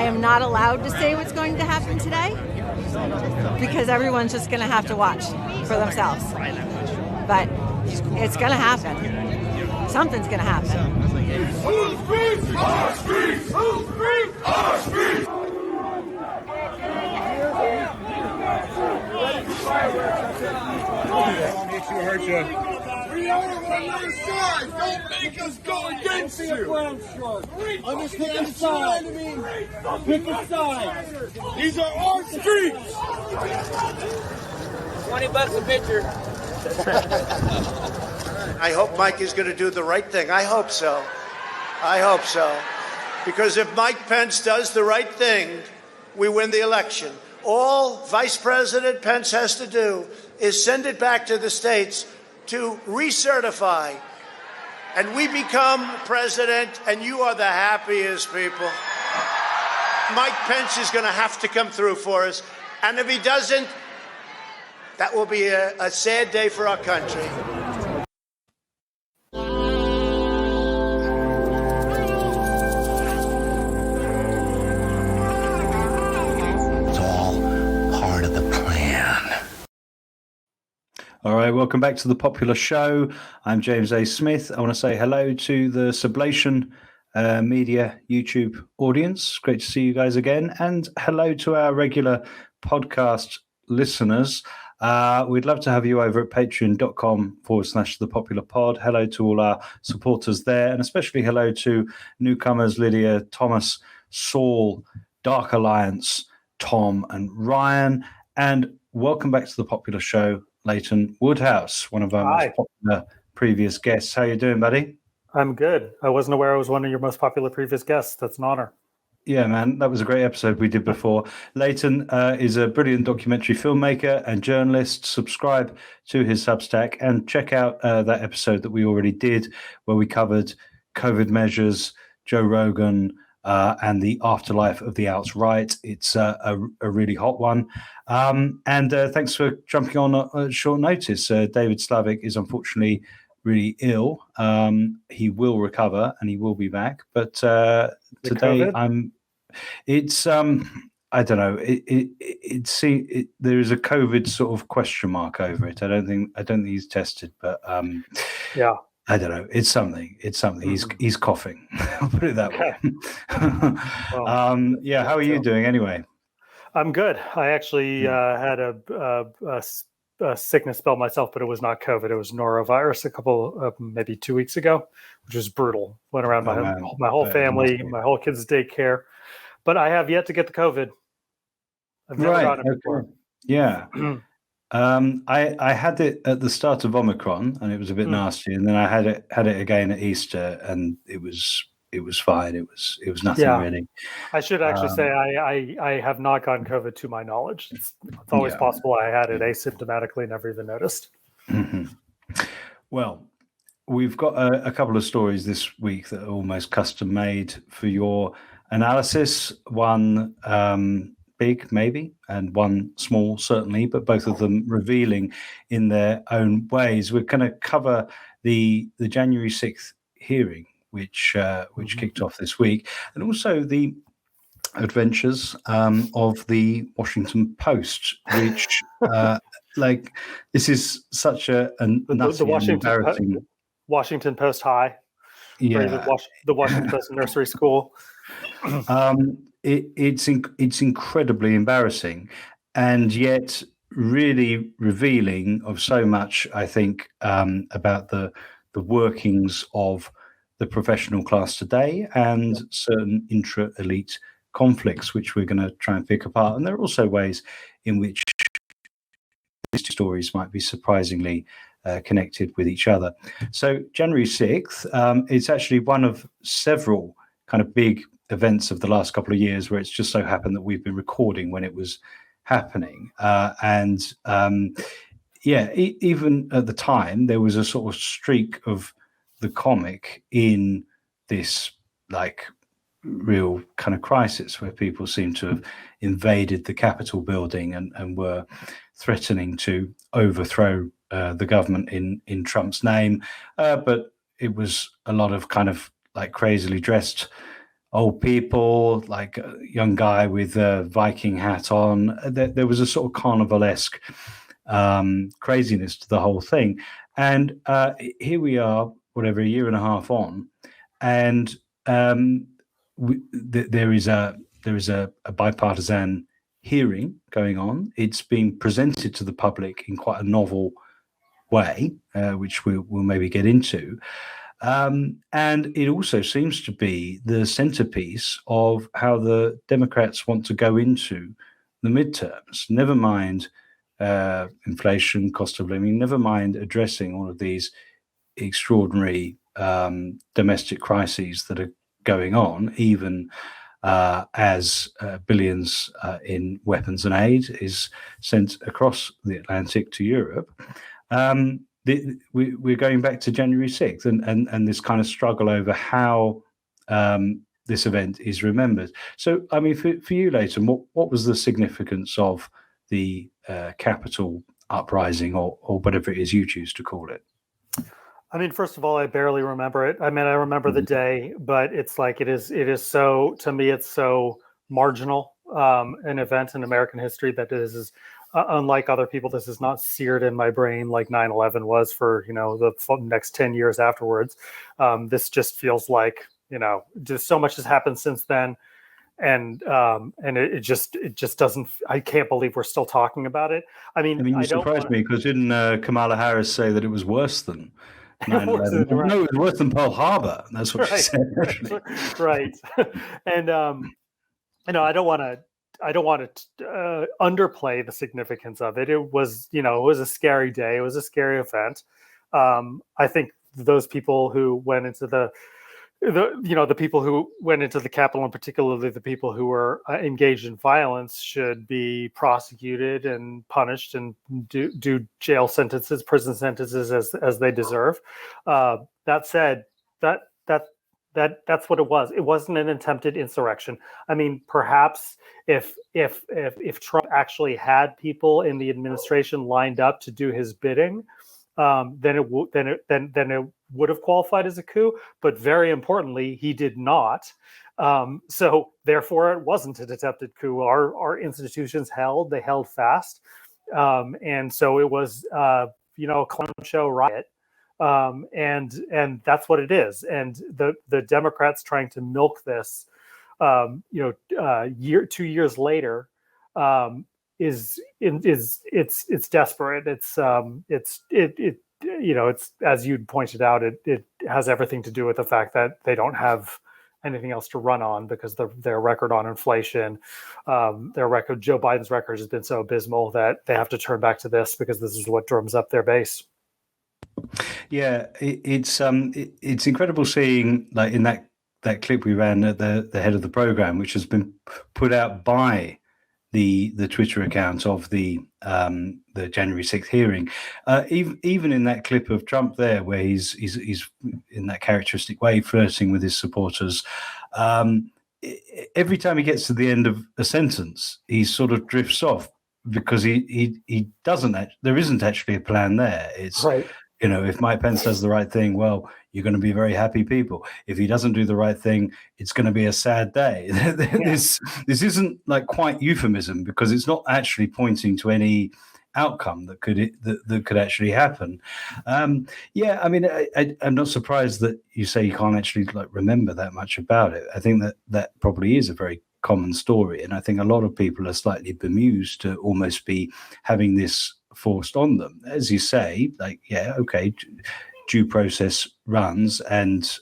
am not allowed to say what's going to happen today because everyone's just going to have to watch for themselves. But it's going to happen. Something's going to happen. Whose streets? Our streets! Whose streets? Our streets! Hurt you. We are on your side. Don't make us go against you. Understand the side. Pick a side. These are our streets. $20 a picture. I hope Mike is going to do the right thing. I hope so. I hope so. Because if Mike Pence does the right thing, we win the election. All Vice President Pence has to do is send it back to the states to recertify. And we become president, and you are the happiest people. Mike Pence is going to have to come through for us. And if he doesn't, that will be a sad day for our country. All right, welcome back to the Popular Show. I'm James A. Smith. I want to say hello to the Sublation Media YouTube audience. Great to see you guys again. And hello to our regular podcast listeners. We'd love to have you over at patreon.com/The Popular Pod. Hello to all our supporters there, and especially hello to newcomers Lydia, Thomas, Saul, Dark Alliance, Tom, and Ryan. And welcome back to the Popular Show, Leighton Woodhouse, one of our most popular previous guests. How you doing, buddy? I'm good. I wasn't aware I was one of your most popular previous guests. That's an honor. Yeah, man, that was a great episode we did before. Leighton is a brilliant documentary filmmaker and journalist. Subscribe to his Substack and check out that episode that we already did where we covered COVID measures, Joe Rogan, and the afterlife of the alt-right. It's a really hot one. And thanks for jumping on at short notice. David Slavic is unfortunately really ill. He will recover and he will be back. But today I don't know. There is a COVID sort of question mark over it. I don't think he's tested, but yeah. I don't know. It's something. Mm-hmm. He's coughing. I'll put it that way. Well, how are you doing anyway? I'm good. I actually had a sickness spell myself, but it was not COVID. It was norovirus maybe 2 weeks ago, which was brutal. Went around my whole family, my whole kids' daycare. But I have yet to get the COVID. I've never gotten it before. Yeah. I had it at the start of Omicron, and it was a bit nasty. And then I had it again at Easter, and it was fine. It was nothing really. I should actually say I have not gotten COVID to my knowledge. It's always possible I had it asymptomatically, never even noticed. Mm-hmm. Well, we've got a couple of stories this week that are almost custom made for your analysis. One big maybe and one small certainly, but both of them revealing in their own ways. We're going to cover the January 6th hearing which kicked off this week, and also the adventures of the Washington Post, which this is such a nutty and embarrassing Washington Post High. The Washington Post Nursery School. It's incredibly embarrassing, and yet really revealing of so much, I think, about the workings of the professional class today and certain intra-elite conflicts, which we're going to try and pick apart. And there are also ways in which these two stories might be surprisingly connected with each other. So January 6th, it's actually one of several kind of big events of the last couple of years where it's just so happened that we've been recording when it was happening. Even at the time, there was a sort of streak of the comic in this like real kind of crisis where people seem to have invaded the Capitol building and were threatening to overthrow the government in Trump's name. But it was a lot of kind of like crazily dressed old people, like a young guy with a Viking hat on. There was a sort of carnivalesque craziness to the whole thing. And here we are, whatever, a year and a half on, and there is a bipartisan hearing going on. It's being presented to the public in quite a novel way, which we'll maybe get into. And it also seems to be the centerpiece of how the Democrats want to go into the midterms. Never mind inflation, cost of living, never mind addressing all of these extraordinary domestic crises that are going on, even as billions in weapons and aid is sent across the Atlantic to Europe. We're going back to January 6th and this kind of struggle over how this event is remembered. So, I mean, for you, Leighton, what was the significance of the Capitol uprising, or whatever it is you choose to call it? I mean, first of all, I barely remember it. I mean, I remember the day, but it's like it is so, to me, it's so marginal an event in American history that this is unlike other people. This is not seared in my brain like 9/11 was for, the next 10 years afterwards. This just feels like, just so much has happened since then. And it just doesn't. I can't believe we're still talking about it. I mean, you surprised me, because didn't Kamala Harris say that it was worse than 9/11? No, it was worse than Pearl Harbor. That's what she said. Actually. Right. And I don't want to underplay the significance of it. It was, it was a scary day. It was a scary event. I think those people who went into the people who went into the Capitol, and particularly the people who were engaged in violence, should be prosecuted and punished and do jail sentences, prison sentences as they deserve. That said, that's what it was. It wasn't an attempted insurrection. I mean, perhaps if Trump actually had people in the administration lined up to do his bidding, then it would have qualified as a coup. But very importantly, he did not. So therefore, it wasn't an attempted coup. Our institutions held fast, and so it was a clown show riot. And that's what it is. And the Democrats trying to milk this, 2 years later, is desperate. It's as you pointed out, it has everything to do with the fact that they don't have anything else to run on, because their record on inflation, Joe Biden's record has been so abysmal that they have to turn back to this, because this is what drums up their base. Yeah, it's incredible seeing, like, in that clip we ran at the head of the program, which has been put out by the Twitter account of the January 6th hearing. Even in that clip of Trump there, where he's in that characteristic way flirting with his supporters, every time he gets to the end of a sentence, he sort of drifts off, because he doesn't. There isn't actually a plan there. It's right. If Mike Pence does the right thing, well, you're going to be very happy people. If he doesn't do the right thing, it's going to be a sad day. This isn't like quite euphemism, because it's not actually pointing to any outcome that could actually happen. I mean, I'm not surprised that you say you can't actually remember that much about it. I think that probably is a very common story, and I think a lot of people are slightly bemused to almost be having this forced on them. As you say, due process runs, and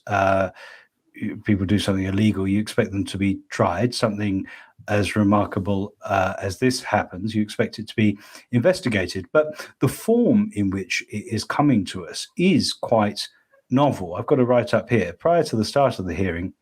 people do something illegal, you expect them to be tried. Something as remarkable as this happens, you expect it to be investigated. But the form in which it is coming to us is quite novel. I've got to write up here. Prior to the start of the hearing,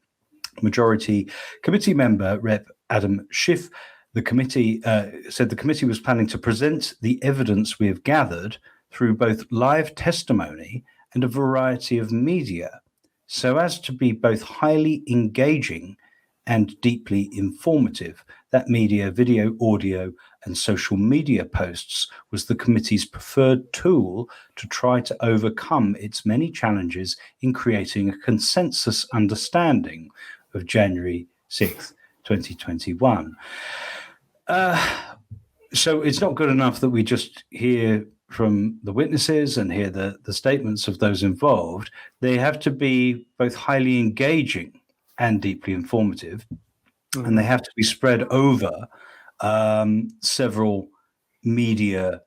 Majority Committee member Rep. Adam Schiff, the committee said the committee was planning to present the evidence we have gathered through both live testimony and a variety of media, so as to be both highly engaging and deeply informative. That media, video, audio, and social media posts was the committee's preferred tool to try to overcome its many challenges in creating a consensus understanding of January 6th, 2021. So it's not good enough that we just hear from the witnesses and hear the statements of those involved. They have to be both highly engaging and deeply informative, and they have to be spread over several media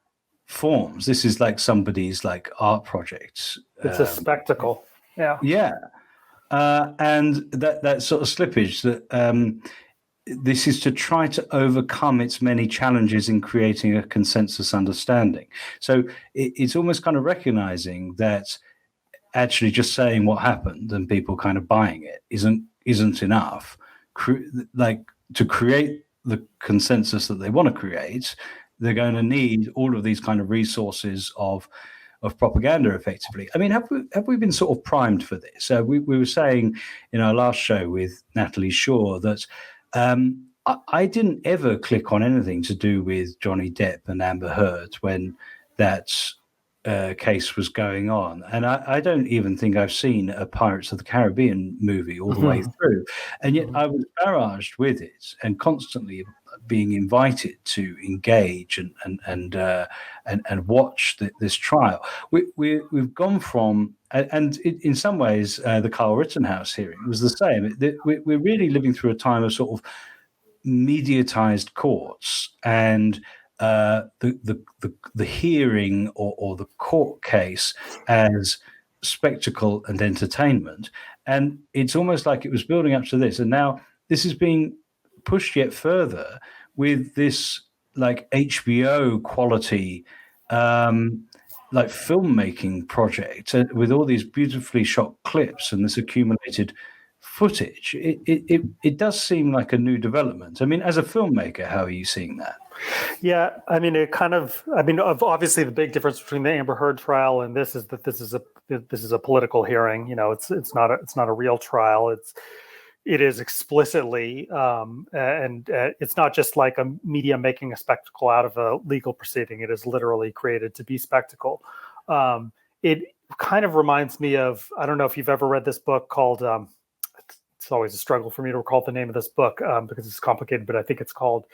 forms. This is like somebody's like art project. It's a spectacle. Yeah. Yeah. And that sort of slippage that this is to try to overcome its many challenges in creating a consensus understanding. So it's almost kind of recognizing that actually just saying what happened and people kind of buying it isn't enough. Like to create the consensus that they want to create, they're going to need all of these kind of resources of propaganda, effectively. I mean, have we been sort of primed for this? We were saying in our last show with Natalie Shaw that I didn't ever click on anything to do with Johnny Depp and Amber Heard when that case was going on. And I don't even think I've seen a Pirates of the Caribbean movie all the way through. And yet I was barraged with it and constantly being invited to engage and watch this trial. We've gone from, and in some ways, the Carl Rittenhouse hearing was the same. We're really living through a time of sort of mediatized courts, and the hearing or the court case as spectacle and entertainment. And it's almost like it was building up to this, and now this is being pushed yet further with this like HBO quality like filmmaking project with all these beautifully shot clips and this accumulated footage. It does seem like a new development. I mean, as a filmmaker, how are you seeing that? Yeah, I mean, obviously the big difference between the Amber Heard trial and this is that this is a political hearing. You know, it's not a real trial. It is explicitly, and it's not just like a media making a spectacle out of a legal proceeding. It is literally created to be spectacle. It kind of reminds me of, I don't know if you've ever read this book called, it's always a struggle for me to recall the name of this book because it's complicated, but I think it's called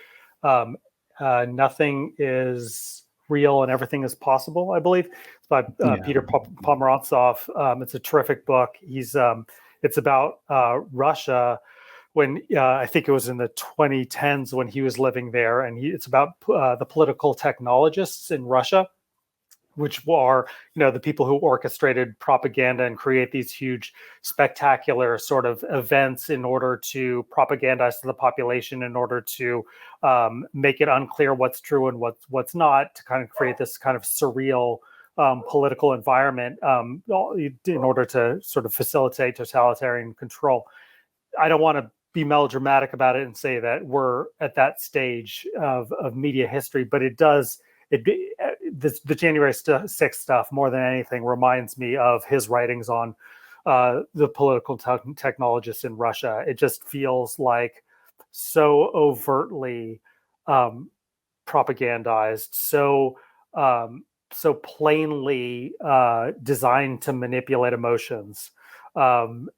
Nothing is Real and Everything is Possible, I believe. It's by Peter Pomerantsev. It's a terrific book. It's about Russia when I think it was in the 2010s when he was living there. And it's about the political technologists in Russia, which are, the people who orchestrated propaganda and create these huge, spectacular sort of events in order to propagandize to the population, in order to make it unclear what's true and what's not, to kind of create this kind of surreal political environment in order to sort of facilitate totalitarian control. I don't want to be melodramatic about it and say that we're at that stage of media history, but it does. The January 6th stuff, more than anything, reminds me of his writings on the political technologists in Russia. It just feels like so overtly propagandized, so plainly designed to manipulate emotions, and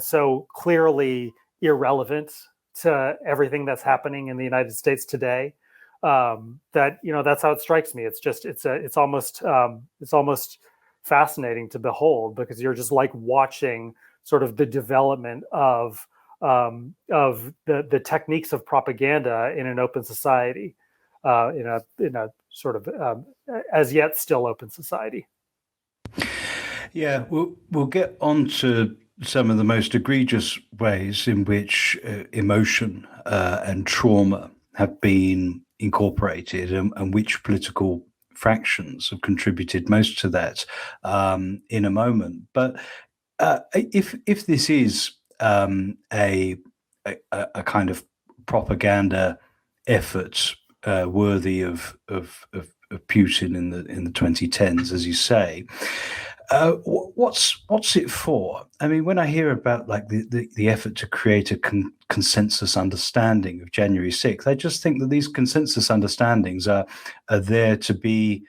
so clearly irrelevant to everything that's happening in the United States today. That that's how it strikes me. It's almost fascinating to behold, because you're just like watching sort of the development of the techniques of propaganda in an open society, in a sort of as yet still open society. Yeah, we'll get on to some of the most egregious ways in which emotion and trauma have been incorporated, and which political fractions have contributed most to that in a moment. But if this is a kind of propaganda effort worthy of Putin in the 2010s, as you say, what's it for? I mean, when I hear about like the effort to create a consensus understanding of January 6th, I just think that these consensus understandings are there to be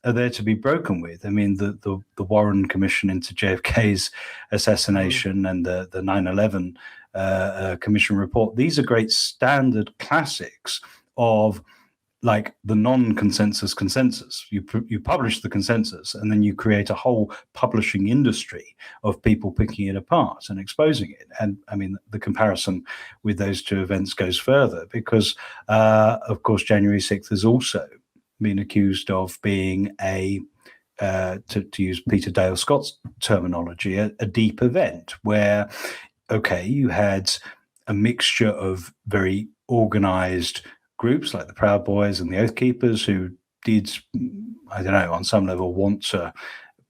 are there to be broken with. I mean, the Warren Commission into JFK's assassination and the 9/11 Commission report, these are great standard classics of like the non-consensus consensus. You publish the consensus, and then you create a whole publishing industry of people picking it apart and exposing it. And I mean, the comparison with those two events goes further because, of course, January 6th has also been accused of being to use Peter Dale Scott's terminology, a deep event where, okay, you had a mixture of very organized groups like the Proud Boys and the Oath Keepers who did, I don't know, on some level want to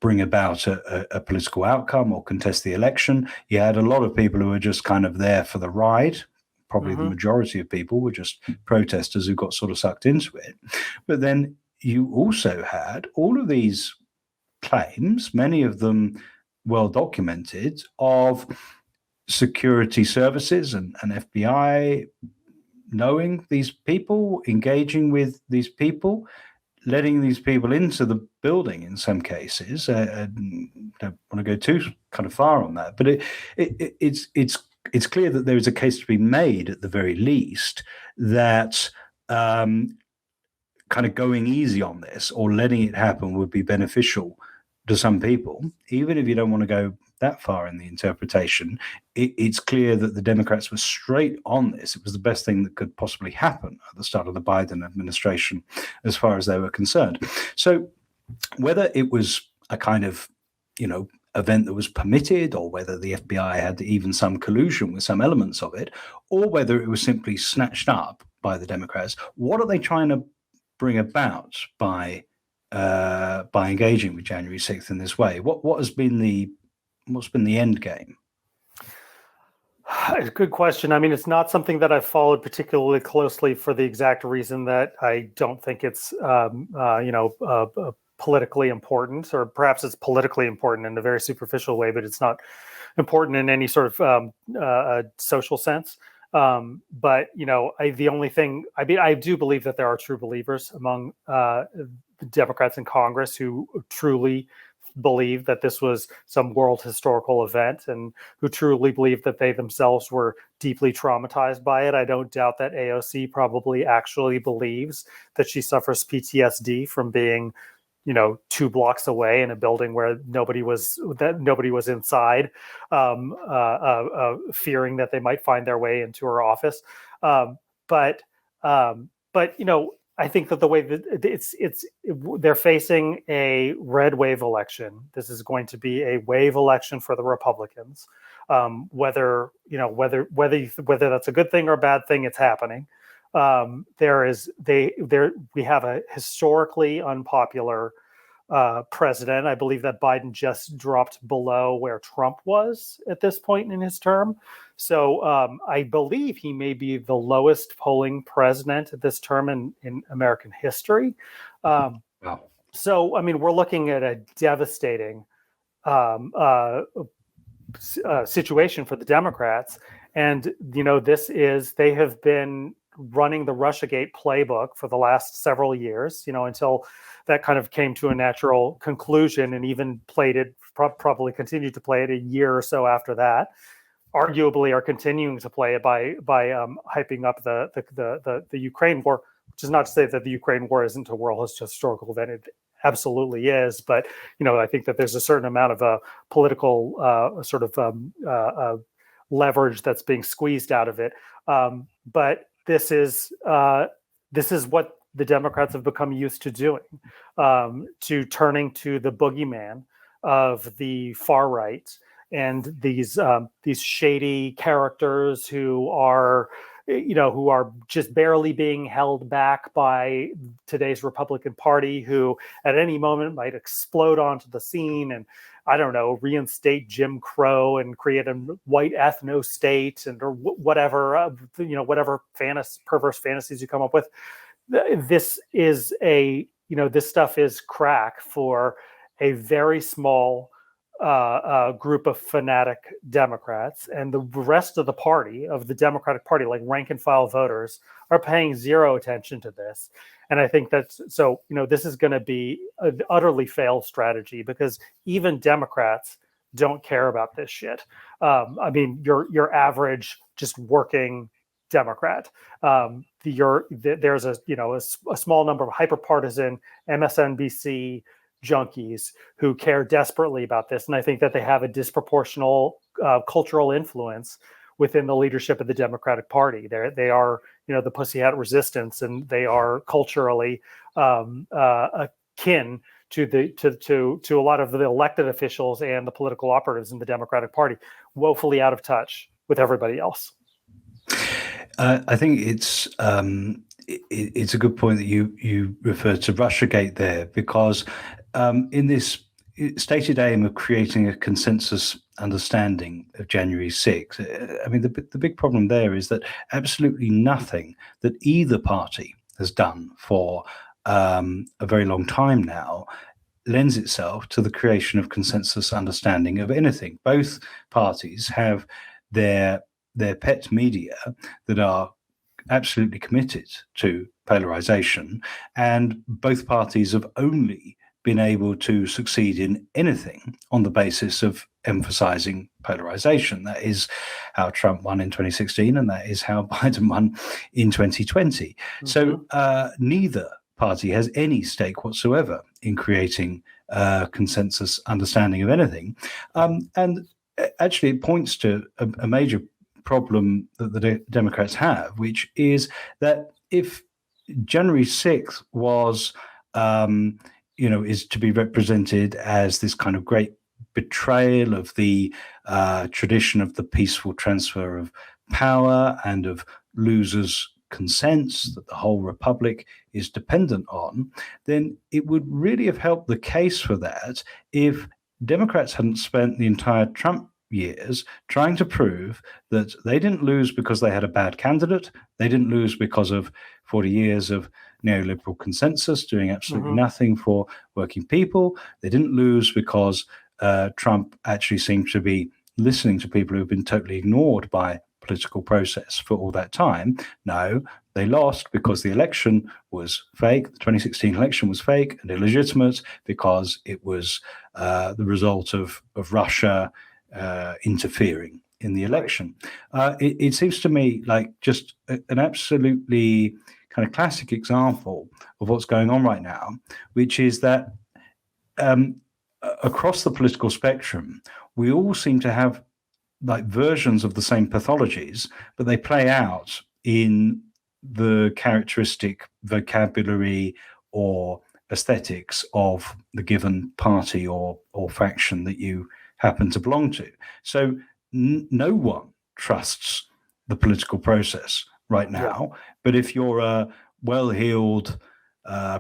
bring about a political outcome or contest the election. You had a lot of people who were just kind of there for the ride. Probably the majority of people were just protesters who got sort of sucked into it. But then you also had all of these claims, many of them well documented, of security services and FBI knowing these people, engaging with these people, letting these people into the building in some cases. I don't want to go too kind of far on that, but it's clear that there is a case to be made at the very least that kind of going easy on this or letting it happen would be beneficial to some people, even if you don't want to go that far in the interpretation. It's clear that the Democrats were straight on this. It was the best thing that could possibly happen at the start of the Biden administration, as far as they were concerned. So whether it was a kind of, event that was permitted, or whether the FBI had even some collusion with some elements of it, or whether it was simply snatched up by the Democrats, what are they trying to bring about by engaging with January 6th in this way? What's been the end game? It's a good question. I mean, it's not something that I've followed particularly closely for the exact reason that I don't think it's, politically important, or perhaps it's politically important in a very superficial way, but it's not important in any sort of social sense. But the only thing I do believe that there are true believers among the Democrats in Congress who truly believe that this was some world historical event and who truly believe that they themselves were deeply traumatized by it. I don't doubt that AOC probably actually believes that she suffers PTSD from being 2 blocks away in a building where nobody was inside, fearing that they might find their way into her office. But I think that the way that they're facing a red wave election. This is going to be a wave election for the Republicans. Whether that's a good thing or a bad thing, it's happening. We have a historically unpopular president. I believe that Biden just dropped below where Trump was at this point in his term. So I believe he may be the lowest polling president at this term in American history. Wow. So, I mean, we're looking at a devastating situation for the Democrats. And, they have been running the Russiagate playbook for the last several years, until that kind of came to a natural conclusion, and even played it, probably continued to play it a year or so after that. Arguably are continuing to play it by hyping up the Ukraine war, which is not to say that the Ukraine war isn't a world historical event. It absolutely is. But, I think that there's a certain amount of political leverage that's being squeezed out of it. But this is what the Democrats have become used to doing, to turning to the boogeyman of the far right and these shady characters who are just barely being held back by today's Republican Party, who at any moment might explode onto the scene and, I don't know, reinstate Jim Crow and create a white ethno state or whatever, whatever perverse fantasies you come up with. This is this stuff is crack for a very small group of fanatic Democrats, and the rest of the party, of the Democratic Party, like rank and file voters, are paying zero attention to this. And I think that's so, this is going to be an utterly failed strategy, because even Democrats don't care about this shit. I mean, your average just working Democrat. There's a small number of hyperpartisan MSNBC junkies who care desperately about this, and I think that they have a disproportional cultural influence within the leadership of the Democratic Party. They are, the Pussy Hat Resistance, and they are culturally akin to a lot of the elected officials and the political operatives in the Democratic Party, woefully out of touch with everybody else. I think it's a good point that you refer to Russiagate there, because in this stated aim of creating a consensus understanding of January 6th, I mean, the big problem there is that absolutely nothing that either party has done for a very long time now lends itself to the creation of consensus understanding of anything. Both parties have their pet media that are absolutely committed to polarization, and both parties have only been able to succeed in anything on the basis of emphasizing polarization. That is how Trump won in 2016, and that is how Biden won in 2020. Mm-hmm. So neither party has any stake whatsoever in creating consensus understanding of anything. And actually, it points to a major problem that the Democrats have, which is that if January 6th was, is to be represented as this kind of great betrayal of the tradition of the peaceful transfer of power and of losers' consents that the whole republic is dependent on, then it would really have helped the case for that if Democrats hadn't spent the entire Trump years trying to prove that they didn't lose because they had a bad candidate. They didn't lose because of 40 years of neoliberal consensus doing absolutely nothing for working people. They didn't lose because Trump actually seemed to be listening to people who've been totally ignored by political process for all that time. No, they lost because the election was fake. The 2016 election was fake and illegitimate because it was the result of Russia interfering in the election. It seems to me like just an absolutely kind of classic example of what's going on right now, which is that across the political spectrum, we all seem to have like versions of the same pathologies, but they play out in the characteristic vocabulary or aesthetics of the given party or faction that you happen to belong to. So no one trusts the political process right now. Yeah. But if you're a well-heeled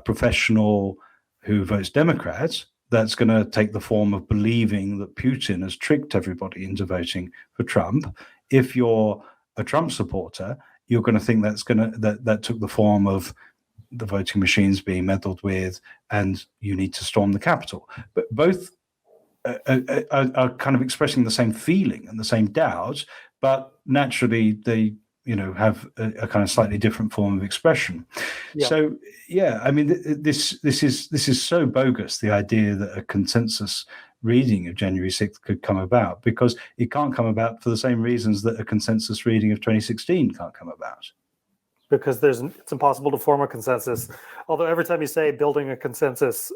professional who votes Democrats, that's going to take the form of believing that Putin has tricked everybody into voting for Trump. If you're a Trump supporter, you're going to think that took the form of the voting machines being meddled with, and you need to storm the Capitol. But both are kind of expressing the same feeling and the same doubts, but naturally they have a kind of slightly different form of expression. Yeah. So yeah, I mean, this is so bogus, the idea that a consensus reading of January 6th could come about, because it can't come about for the same reasons that a consensus reading of 2016 can't come about. Because it's impossible to form a consensus. Although every time you say building a consensus,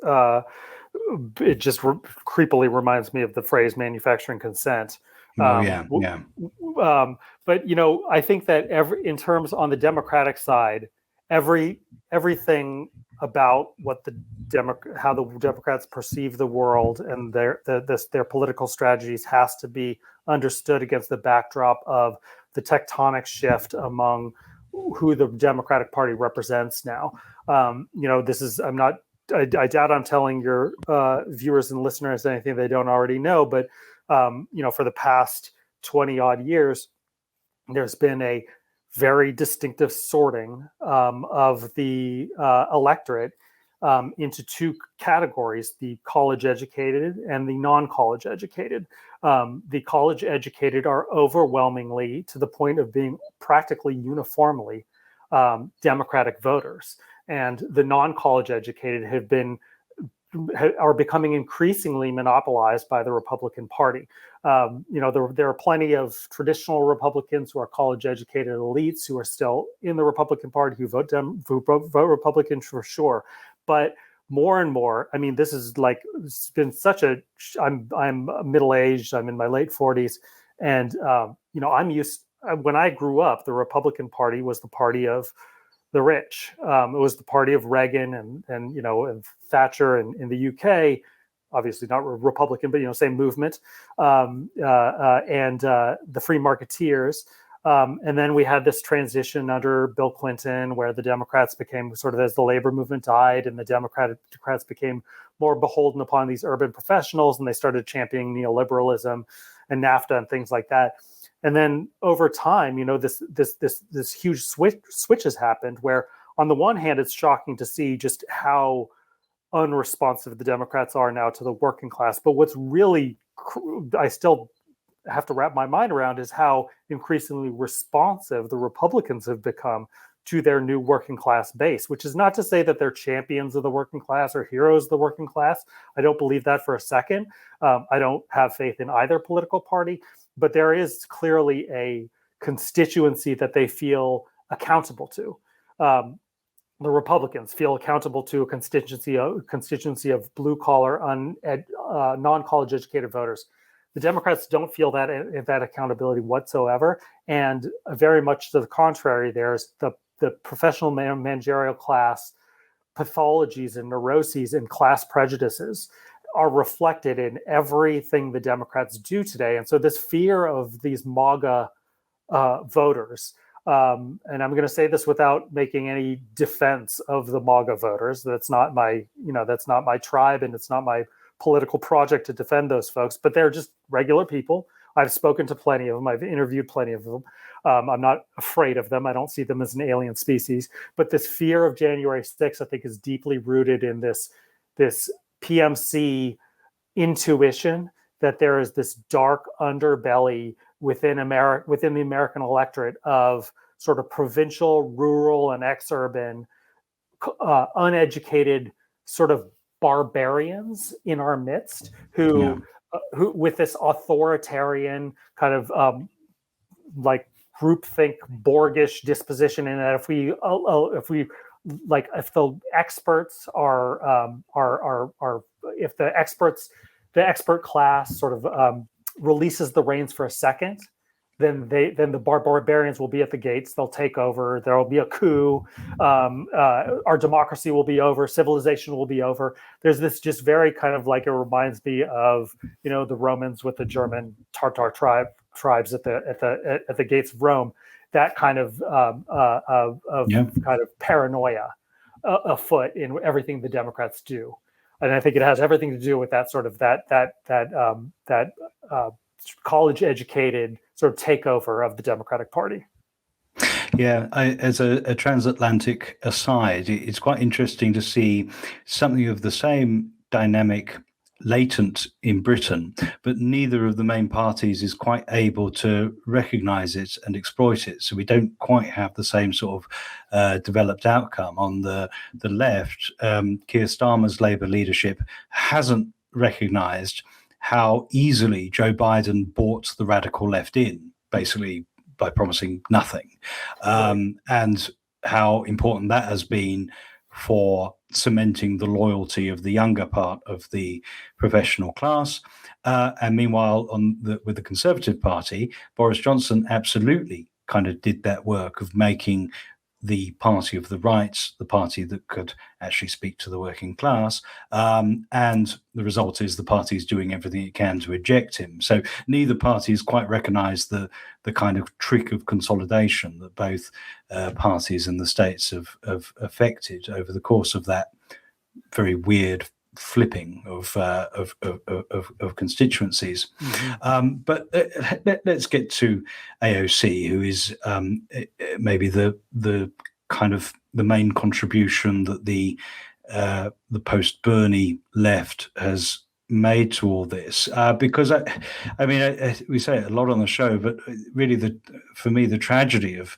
it just creepily reminds me of the phrase manufacturing consent. Yeah. But I think that in terms on the Democratic side, everything about what how the Democrats perceive the world and their political strategies has to be understood against the backdrop of the tectonic shift among who the Democratic Party represents now. I doubt I'm telling your viewers and listeners anything they don't already know, but for the past 20 odd years, there's been a very distinctive sorting of the electorate into two categories: the college educated and the non-college educated. The college educated are overwhelmingly, to the point of being practically uniformly, Democratic voters, and the non-college educated are becoming increasingly monopolized by the Republican Party. There are plenty of traditional Republicans who are college-educated elites who are still in the Republican Party who vote Republican for sure, but more and more. I mean, this is like, it's been such a. I'm middle-aged. I'm in my late 40s, and I'm used. When I grew up, the Republican Party was the party of the rich. It was the party of Reagan and Thatcher in the UK, obviously not Republican, but same movement, and the free marketeers. And then we had this transition under Bill Clinton, where the Democrats became sort of, as the labor movement died, and the Democrats became more beholden upon these urban professionals, and they started championing neoliberalism and NAFTA and things like that. And then over time, this huge switch has happened, where on the one hand, it's shocking to see just how unresponsive the Democrats are now to the working class. But what's really, I still have to wrap my mind around, is how increasingly responsive the Republicans have become to their new working class base, which is not to say that they're champions of the working class or heroes of the working class. I don't believe that for a second. I don't have faith in either political party, but there is clearly a constituency that they feel accountable to. The Republicans feel accountable to a constituency of blue-collar, non-college educated voters. The Democrats don't feel that accountability whatsoever, and very much to the contrary. There's the professional managerial class pathologies and neuroses and class prejudices are reflected in everything the Democrats do today. And so this fear of these MAGA voters, and I'm going to say this without making any defense of the MAGA voters. That's not my tribe, and it's not my political project to defend those folks, but they're just regular people. I've spoken to plenty of them. I've interviewed plenty of them. I'm not afraid of them. I don't see them as an alien species. But this fear of January 6th, I think, is deeply rooted in this PMC intuition that there is this dark underbelly within the American electorate of sort of provincial, rural, and exurban, uneducated sort of barbarians in our midst who with this authoritarian kind of like groupthink Borgish disposition, and that if the experts the expert class sort of releases the reins for a second, then the barbarians will be at the gates. They'll take over. There will be a coup. Our democracy will be over. Civilization will be over. There's this just very kind of like, it reminds me of the Romans with the German Tartar tribes at the gates of Rome. That kind of kind of paranoia afoot in everything the Democrats do, and I think it has everything to do with that sort of that college educated sort of takeover of the Democratic Party. Yeah, as a transatlantic aside, it's quite interesting to see something of the same dynamic latent in Britain, but neither of the main parties is quite able to recognize it and exploit it. So we don't quite have the same sort of developed outcome. On the left, Keir Starmer's Labour leadership hasn't recognized how easily Joe Biden bought the radical left in, basically by promising nothing, and how important that has been for cementing the loyalty of the younger part of the professional class. And meanwhile, with the Conservative Party, Boris Johnson absolutely kind of did that work of making the party of the right, the party that could actually speak to the working class. And the result is the party is doing everything it can to eject him. So neither party has quite recognized the kind of trick of consolidation that both parties in the States have affected over the course of that very weird flipping of constituencies. Mm-hmm. But let's get to AOC, who is maybe the kind of the main contribution that the the post-Bernie left has made to all this. Because we say it a lot on the show, but really, for me, the tragedy of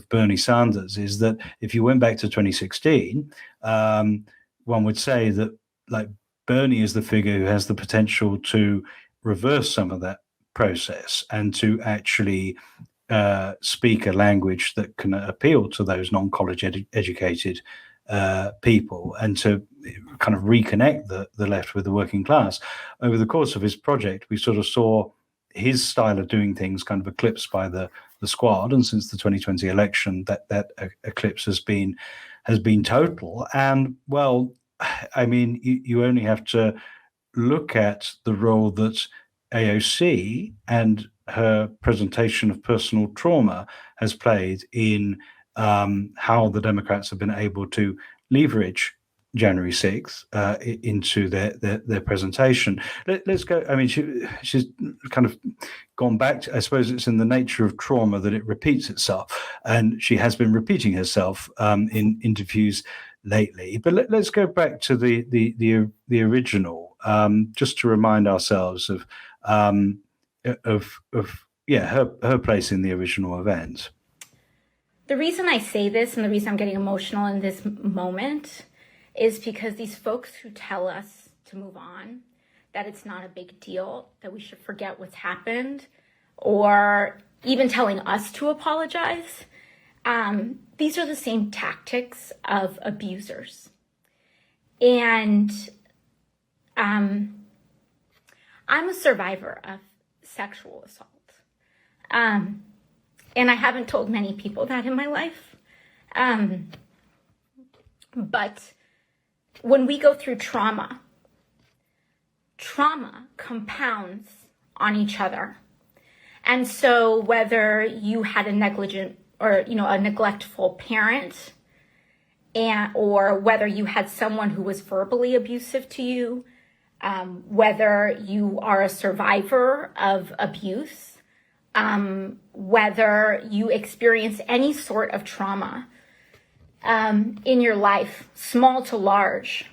Bernie Sanders is that if you went back to 2016, one would say that like Bernie is the figure who has the potential to reverse some of that process and to actually speak a language that can appeal to those non-college educated people and to kind of reconnect the left with the working class. Over the course of his project, we sort of saw his style of doing things kind of eclipsed by the squad, and since the 2020 election, that eclipse has been total. And well, I mean, you only have to look at the role that AOC and her presentation of personal trauma has played in how the Democrats have been able to leverage January 6th into their presentation. Let's go. I mean, she's kind of gone back to, I suppose it's in the nature of trauma that it repeats itself, and she has been repeating herself in interviews lately. But let's go back to the original, just to remind ourselves of her place in the original event. The reason I say this and the reason I'm getting emotional in this moment is because these folks who tell us to move on, that it's not a big deal, that we should forget what's happened, or even telling us to apologize, these are the same tactics of abusers. And I'm a survivor of sexual assault. And I haven't told many people that in my life. But when we go through trauma compounds on each other. And so whether you had a negligent or, a neglectful parent, or whether you had someone who was verbally abusive to you, whether you are a survivor of abuse, whether you experience any sort of trauma in your life, small to large,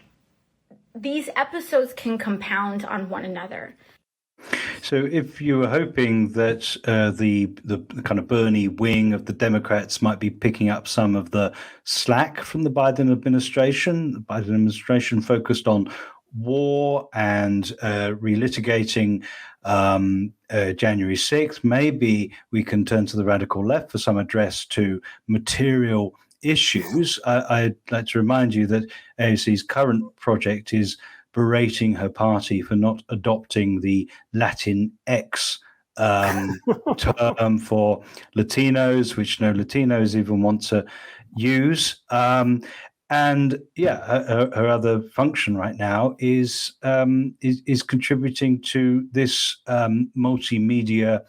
these episodes can compound on one another. So if you were hoping that the kind of Bernie wing of the Democrats might be picking up some of the slack from the Biden administration focused on war and relitigating January 6th, maybe we can turn to the radical left for some address to material issues. I'd like to remind you that AOC's current project is berating her party for not adopting the Latin X term for Latinos, which no Latinos even want to use. And her other function right now is contributing to this multimedia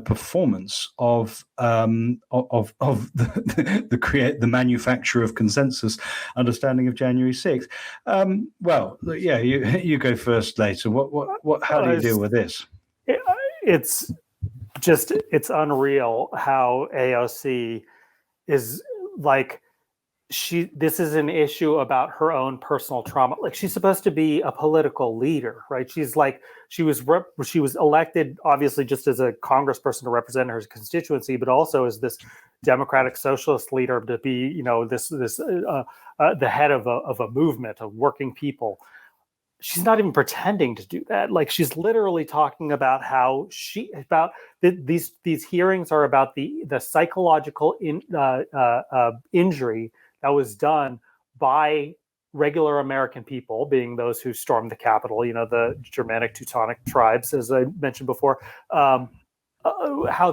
performance of the manufacture of consensus understanding of January 6th. You go first later. How do you deal with this? It's unreal how AOC is like, this is an issue about her own personal trauma. Like, she's supposed to be a political leader, right? She's like, she was elected obviously just as a congressperson to represent her constituency, but also as this democratic socialist leader to be, the head of a movement of working people. She's not even pretending to do that. Like, she's literally talking about how these hearings are about the psychological injury that was done by regular American people, being those who stormed the Capitol, the Germanic Teutonic tribes, as I mentioned before, how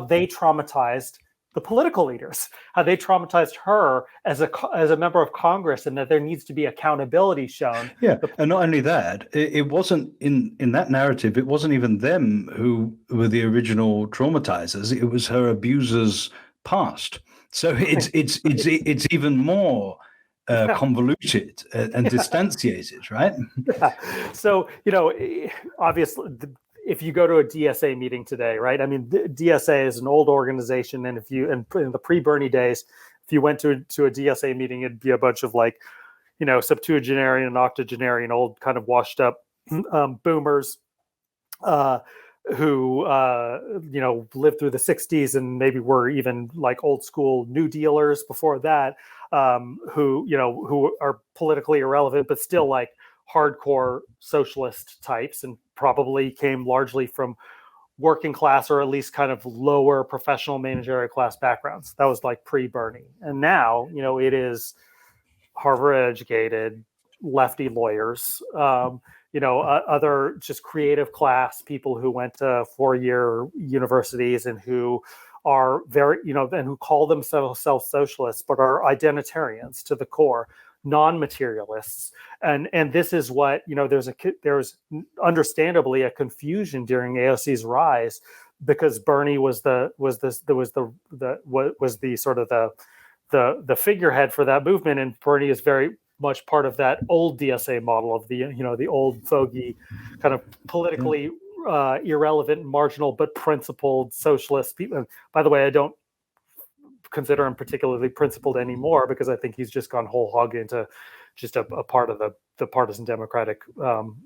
they traumatized the political leaders, how they traumatized her as a member of Congress, and that there needs to be accountability shown. Yeah, and not only that, it wasn't in that narrative, it wasn't even them who were the original traumatizers. It was her abusers past. So it's even more convoluted and distantiated, right? Yeah. So, obviously, if you go to a DSA meeting today, right? I mean, DSA is an old organization, and in the pre-Bernie days, if you went to a DSA meeting, it'd be a bunch of septuagenarian and octogenarian, old kind of washed up boomers who lived through the 60s and maybe were even like old school New Dealers before that, who are politically irrelevant but still like hardcore socialist types, and probably came largely from working class or at least kind of lower professional managerial class backgrounds. That was like pre-Bernie. And now, it is Harvard educated lefty lawyers, other just creative class people who went to 4-year universities and who are very, and who call themselves socialists, but are identitarians to the core, non-materialists. And this is what, there's understandably a confusion during AOC's rise, because Bernie was the figurehead for that movement, and Bernie is very much part of that old DSA model of the old fogey kind of politically irrelevant, marginal but principled socialist people. And by the way, I don't consider him particularly principled anymore, because I think he's just gone whole hog into just a part of the partisan Democratic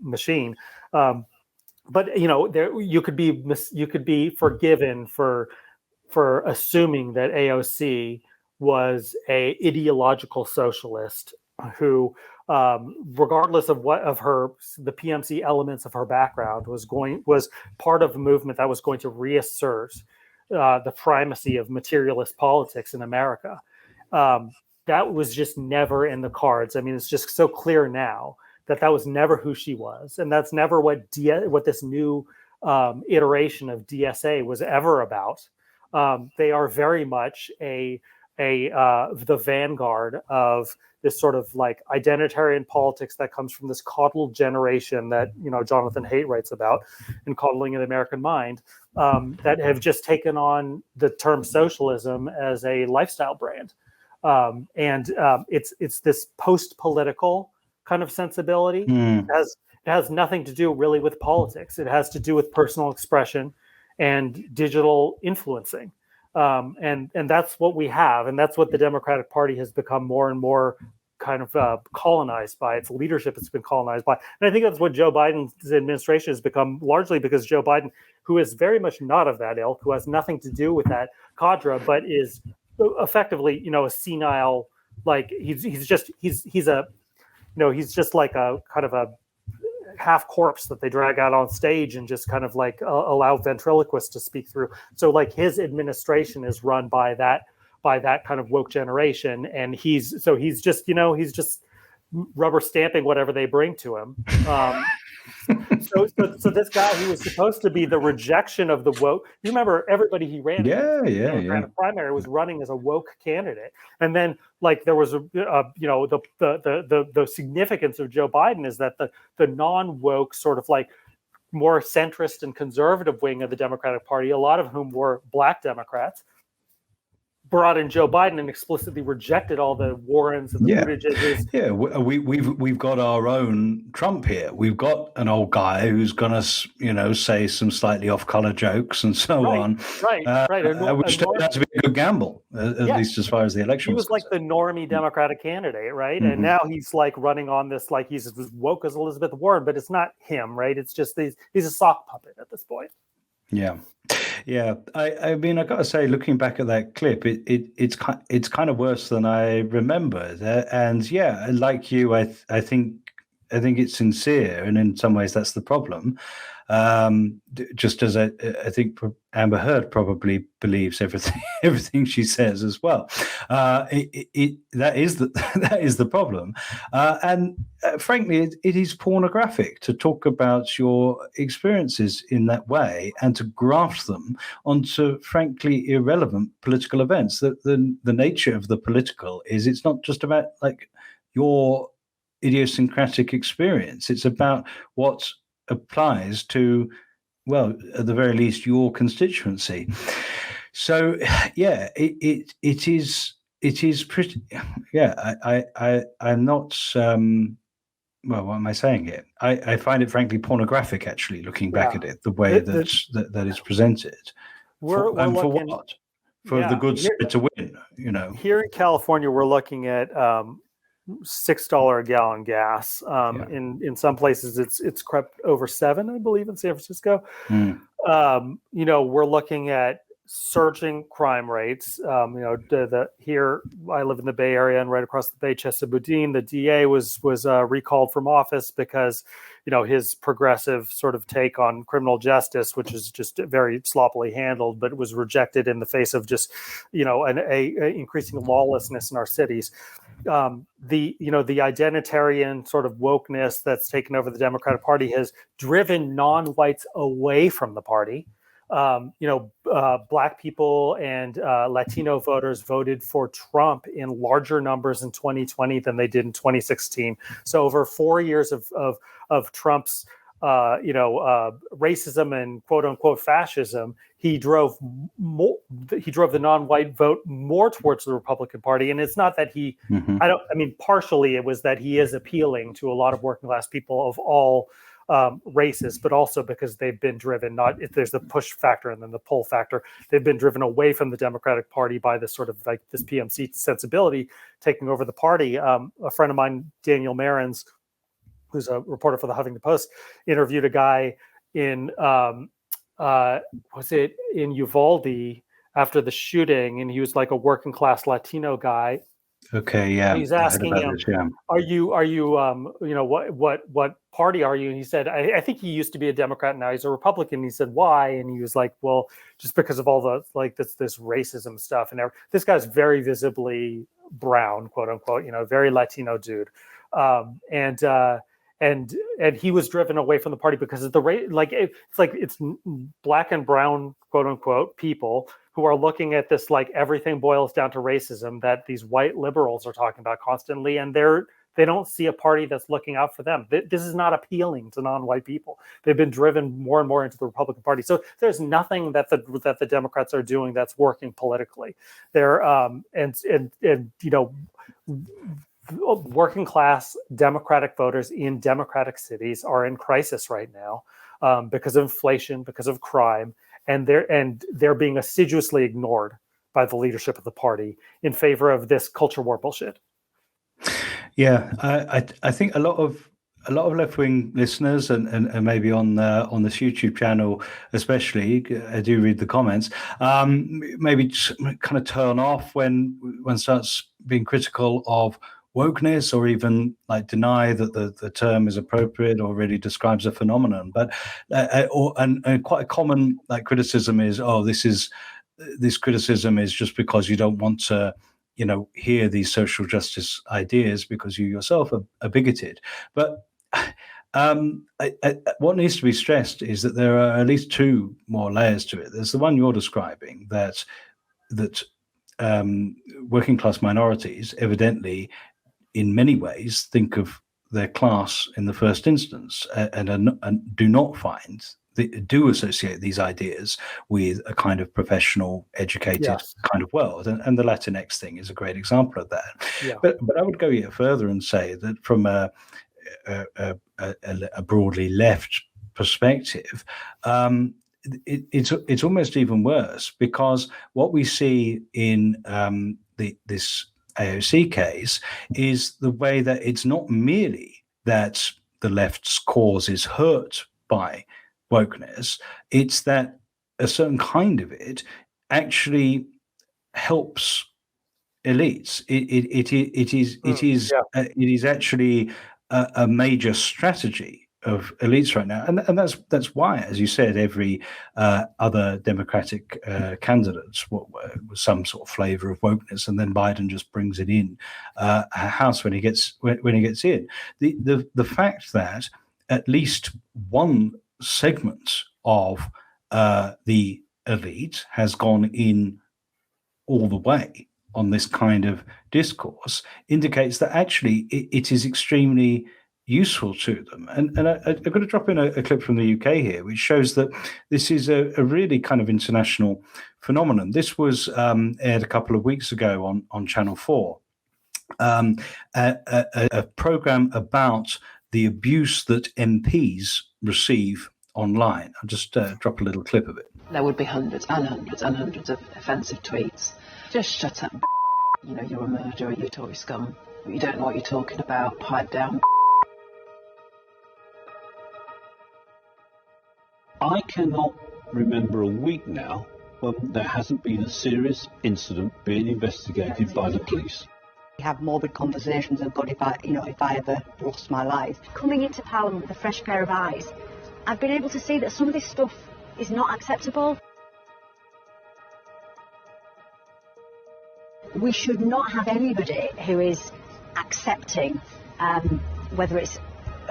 machine. But you could be forgiven for assuming that AOC was a ideological socialist who, regardless of the PMC elements of her background, was part of a movement that was going to reassert the primacy of materialist politics in America. That was just never in the cards. I mean, it's just so clear now that was never who she was, and that's never what this new iteration of DSA was ever about. They are very much the vanguard of this sort of like identitarian politics that comes from this coddled generation that Jonathan Haidt writes about in Coddling an American Mind, that have just taken on the term socialism as a lifestyle brand, and it's this post-political kind of sensibility. It has nothing to do really with politics. It has to do with personal expression and digital influencing. And that's what we have. And that's what the Democratic Party has become more and more kind of colonized by. Its leadership has been colonized by. And I think that's what Joe Biden's administration has become, largely because Joe Biden, who is very mumuch not of that ilk, who has nothing to do with that cadre, but is effectively, a senile, like he's just like a kind of a half corpse that they drag out on stage and just kind of like allow ventriloquists to speak through. So like his administration is run by that kind of woke generation, and he's just rubber stamping whatever they bring to him. So this guy who was supposed to be the rejection of the woke, you remember everybody he ran the primary was running as a woke candidate, and then like there was the significance of Joe Biden is that the non-woke sort of like more centrist and conservative wing of the Democratic Party, a lot of whom were Black Democrats, brought in Joe Biden and explicitly rejected all the Warrens and the Buttigiegs. Yeah, we've got our own Trump here. We've got an old guy who's going to, say some slightly off-color jokes and so on. Right. Which turned out to be a good gamble, at least as far as the election. He was like the normie Democratic candidate, right? Mm-hmm. And now he's like running on this, like he's as woke as Elizabeth Warren, but it's not him, right? It's just he's a sock puppet at this point. Yeah. I mean, I got to say, looking back at that clip, it's kind of worse than I remember. And yeah, like you, I think it's sincere, and in some ways that's the problem. Just as I think Amber Heard probably believes everything she says as well. That is the problem, and frankly, it is pornographic to talk about your experiences in that way and to graft them onto frankly irrelevant political events. The nature of the political is it's not just about like your idiosyncratic experience. It's about what applies to, well, at the very least, your constituency. So yeah, it is pretty. Yeah, I'm not. Well, what am I saying here? I find it frankly pornographic, actually, looking back at it, the way that it's presented. For what? For the good side to win, Here in California, we're looking at $6 a gallon gas. In some places, it's crept over $7, I believe, in San Francisco. We're looking at surging crime rates. Here I live in the Bay Area, and right across the Bay, Chesa Boudin, the DA was recalled from office because his progressive sort of take on criminal justice, which is just very sloppily handled, but it was rejected in the face of just an increasing lawlessness in our cities. The identitarian sort of wokeness that's taken over the Democratic Party has driven non-whites away from the party. Black people and Latino voters voted for Trump in larger numbers in 2020 than they did in 2016. So over 4 years of Trump's racism and quote unquote fascism, he drove the non-white vote more towards the Republican Party. And it's not that partially it was that he is appealing to a lot of working class people of all races, but also because they've been driven, not if there's the push factor and then the pull factor, they've been driven away from the Democratic Party by this sort of like this PMC sensibility taking over the party. A friend of mine, Daniel Marins, who's a reporter for the Huffington Post, interviewed a guy in in Uvalde after the shooting, and he was like a working class Latino guy. Okay, yeah. And he's asking him, "Are you what party are you?" And he said, "I think he used to be a Democrat, now he's a Republican." He said, "Why?" And he was like, "Well, just because of all the this racism stuff and everything." This guy's very visibly brown, quote unquote, very Latino dude, and he was driven away from the party because of the race. It's black and brown, quote unquote, people who are looking at this like everything boils down to racism that these white liberals are talking about constantly, and they don't see a party that's looking out for them. This is not appealing to non-white people. They've been driven more and more into the Republican Party. So there's nothing that the Democrats are doing that's working politically. They're working class Democratic voters in Democratic cities are in crisis right now because of inflation, because of crime. And they're being assiduously ignored by the leadership of the party in favor of this culture war bullshit. Yeah, I think a lot of left-wing listeners and maybe on this YouTube channel especially, I do read the comments, maybe kind of turn off when starts being critical of wokeness, or even like deny that the term is appropriate or really describes a phenomenon. But and quite a common criticism is, this criticism is just because you don't want to hear these social justice ideas because you yourself are bigoted. But what needs to be stressed is that there are at least two more layers to it. There's the one you're describing, that working class minorities evidently in many ways think of their class in the first instance and do not do associate these ideas with a kind of professional, educated kind of world. And the Latinx thing is a great example of that. Yeah. But I would go yet further and say that from a broadly left perspective, it's almost even worse, because what we see in this AOC case is the way that it's not merely that the left's cause is hurt by wokeness, it's that a certain kind of it actually helps elites. It is actually a major strategy of elites right now, and that's why, as you said, every other Democratic candidate was some sort of flavor of wokeness, and then Biden just brings it in house when he gets in. The fact that at least one segment of the elite has gone in all the way on this kind of discourse indicates that actually it is extremely useful to them. And I've got to drop in a clip from the UK here, which shows that this is a really kind of international phenomenon. This was aired a couple of weeks ago on Channel 4, a program about the abuse that MPs receive online. I'll just drop a little clip of it. There would be hundreds and hundreds and hundreds of offensive tweets. Just shut up, you're a murderer, you Tory scum. You don't know what you're talking about. Pipe down. I cannot remember a week now when there hasn't been a serious incident being investigated by the police. Have morbid conversations of God, if I ever lost my life. Coming into Parliament with a fresh pair of eyes, I've been able to see that some of this stuff is not acceptable. We should not have anybody who is accepting, whether it's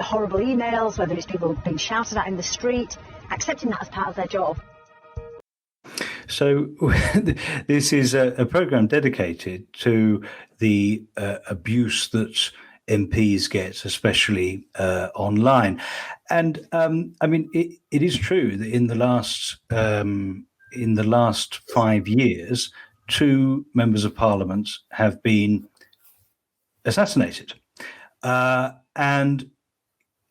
horrible emails, whether it's people being shouted at in the street, accepting that as part of their job. So this is a program dedicated to the abuse that MPs get, especially online. And I mean, it is true that in the last 5 years, 2 members of Parliament have been assassinated, and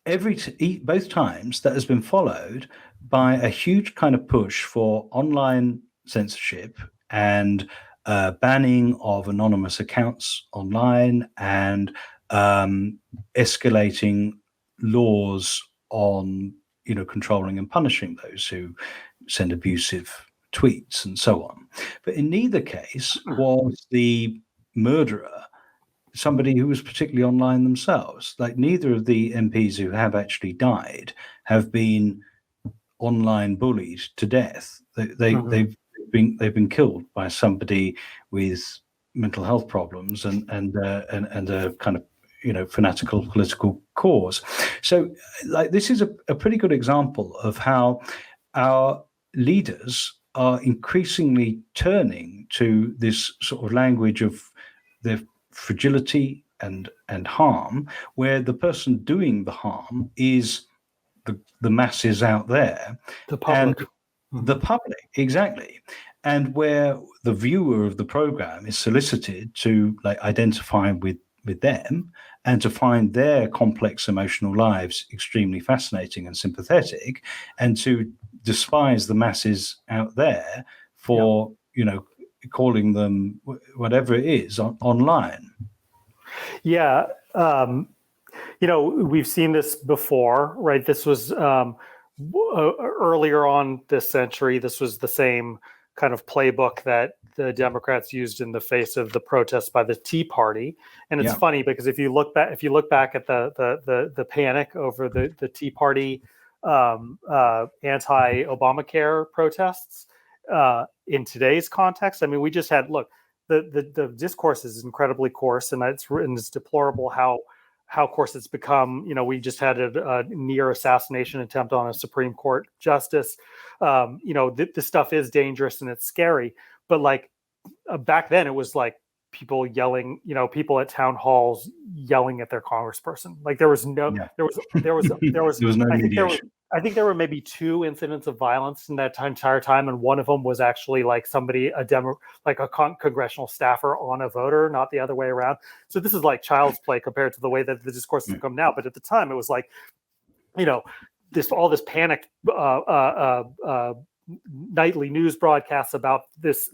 both times that has been followed by a huge kind of push for online censorship and banning of anonymous accounts online, and escalating laws on controlling and punishing those who send abusive tweets and so on. But in neither case was the murderer somebody who was particularly online themselves. Like, neither of the MPs who have actually died have been online bullied to death. They've been killed by somebody with mental health problems and a kind of fanatical political cause. So, like, this is a pretty good example of how our leaders are increasingly turning to this sort of language of their fragility and harm, where the person doing the harm is the masses out there, the public. And the public, exactly. And where the viewer of the program is solicited to identify with them and to find their complex emotional lives extremely fascinating and sympathetic, and to despise the masses out there for calling them whatever it is online. Yeah. We've seen this before, right? This was earlier on this century. This was the same kind of playbook that the Democrats used in the face of the protests by the Tea Party. And it's funny because if you look back at the panic over the Tea Party anti-Obamacare protests in today's context, I mean, we just had the discourse is incredibly coarse, and it's deplorable how coarse it's become. We just had a near assassination attempt on a Supreme Court justice. This stuff is dangerous and it's scary. But back then, it was like people yelling, people at town halls yelling at their congressperson. There was no mediation. I think there were maybe 2 incidents of violence in that entire time, and one of them was actually somebody, a congressional staffer on a voter, not the other way around. So this is like child's play compared to the way that the discourse has come now. But at the time, it was all this panicked nightly news broadcasts about these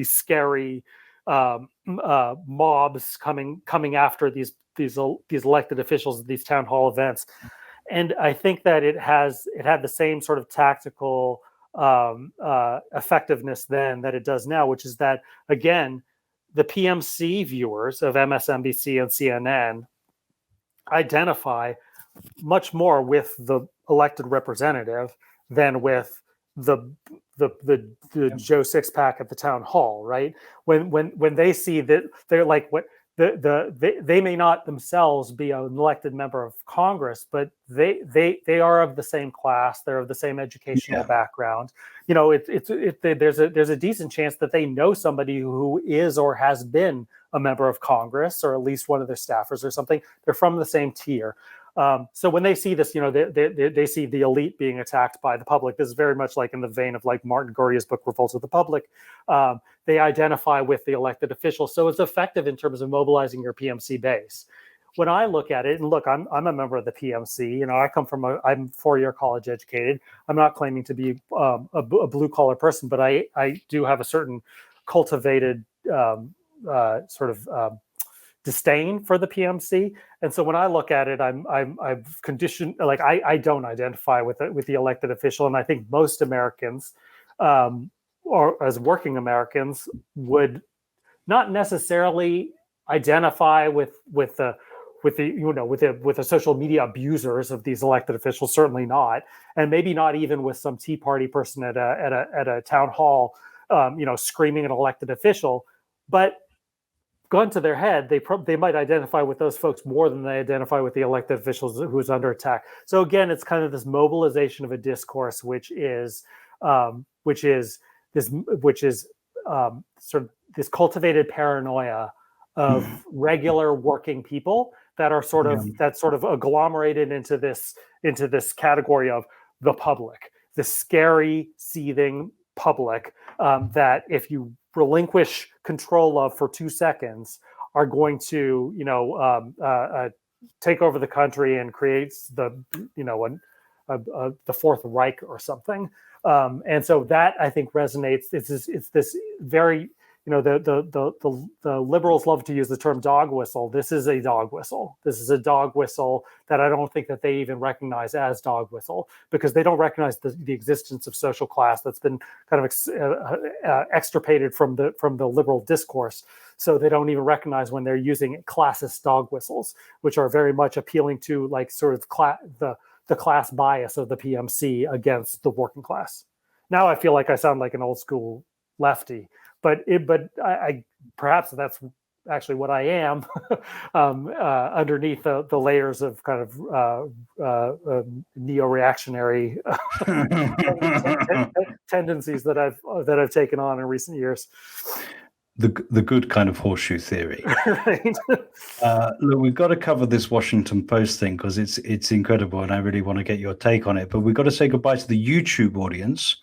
scary mobs coming after these elected officials at these town hall events. And I think that it had the same sort of tactical effectiveness then that it does now, which is that, again, the PMC viewers of MSNBC and CNN identify much more with the elected representative than with the Joe Sixpack at the town hall, right? When they see that, they're like, what? They may not themselves be an elected member of Congress, but they are of the same class. They're of the same educational background. There's a decent chance that they know somebody who is or has been a member of Congress, or at least one of their staffers or something. They're from the same tier. So when they see this, they see the elite being attacked by the public. This is very much like in the vein of Martin Gurria's book, Revolt of the Public. They identify with the elected officials. So it's effective in terms of mobilizing your PMC base. When I look at it, and look, I'm a member of the PMC. I'm 4-year college educated. I'm not claiming to be a blue collar person, but I do have a certain cultivated disdain for the PMC. And so when I look at it, I've conditioned, like I don't identify with the elected official, and I think most Americans, or as working Americans, would not necessarily identify with the social media abusers of these elected officials. Certainly not, and maybe not even with some Tea Party person at a town hall, screaming at an elected official. But gun to their head, they might identify with those folks more than they identify with the elected officials who's under attack. So again, it's kind of this mobilization of a discourse, which is sort of this cultivated paranoia of regular working people that are sort of agglomerated into this category of the public, the scary, seething public that if you relinquish control of for 2 seconds are going to take over the country and creates the Fourth Reich or something. And so that, I think, resonates. It's this very, the liberals love to use the term dog whistle. This is a dog whistle. This is a dog whistle that I don't think that they even recognize as dog whistle, because they don't recognize the existence of social class that's been kind of extirpated from the liberal discourse. So they don't even recognize when they're using classist dog whistles, which are very much appealing to like sort of the class bias of the PMC against the working class. Now I feel like I sound like an old school lefty, but I perhaps that's actually what I am underneath the layers of kind of neo-reactionary tendencies that I've taken on in recent years. The good kind of horseshoe theory. Right. Look, we've got to cover this Washington Post thing because it's incredible, and I really want to get your take on it. But we've got to say goodbye to the YouTube audience.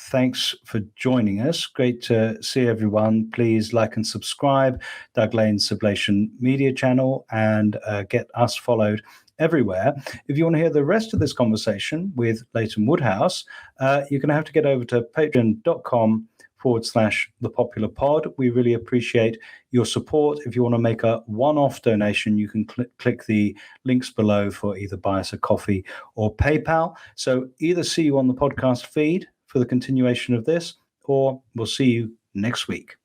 Thanks for joining us. Great to see everyone. Please like and subscribe, Doug Lane's Sublation Media channel, and get us followed everywhere. If you want to hear the rest of this conversation with Leighton Woodhouse, you're going to have to get over to patreon.com/The Popular Pod. We really appreciate your support. If you want to make a one-off donation, you can click the links below for either buy us a coffee or PayPal. So either see you on the podcast feed for the continuation of this, or we'll see you next week.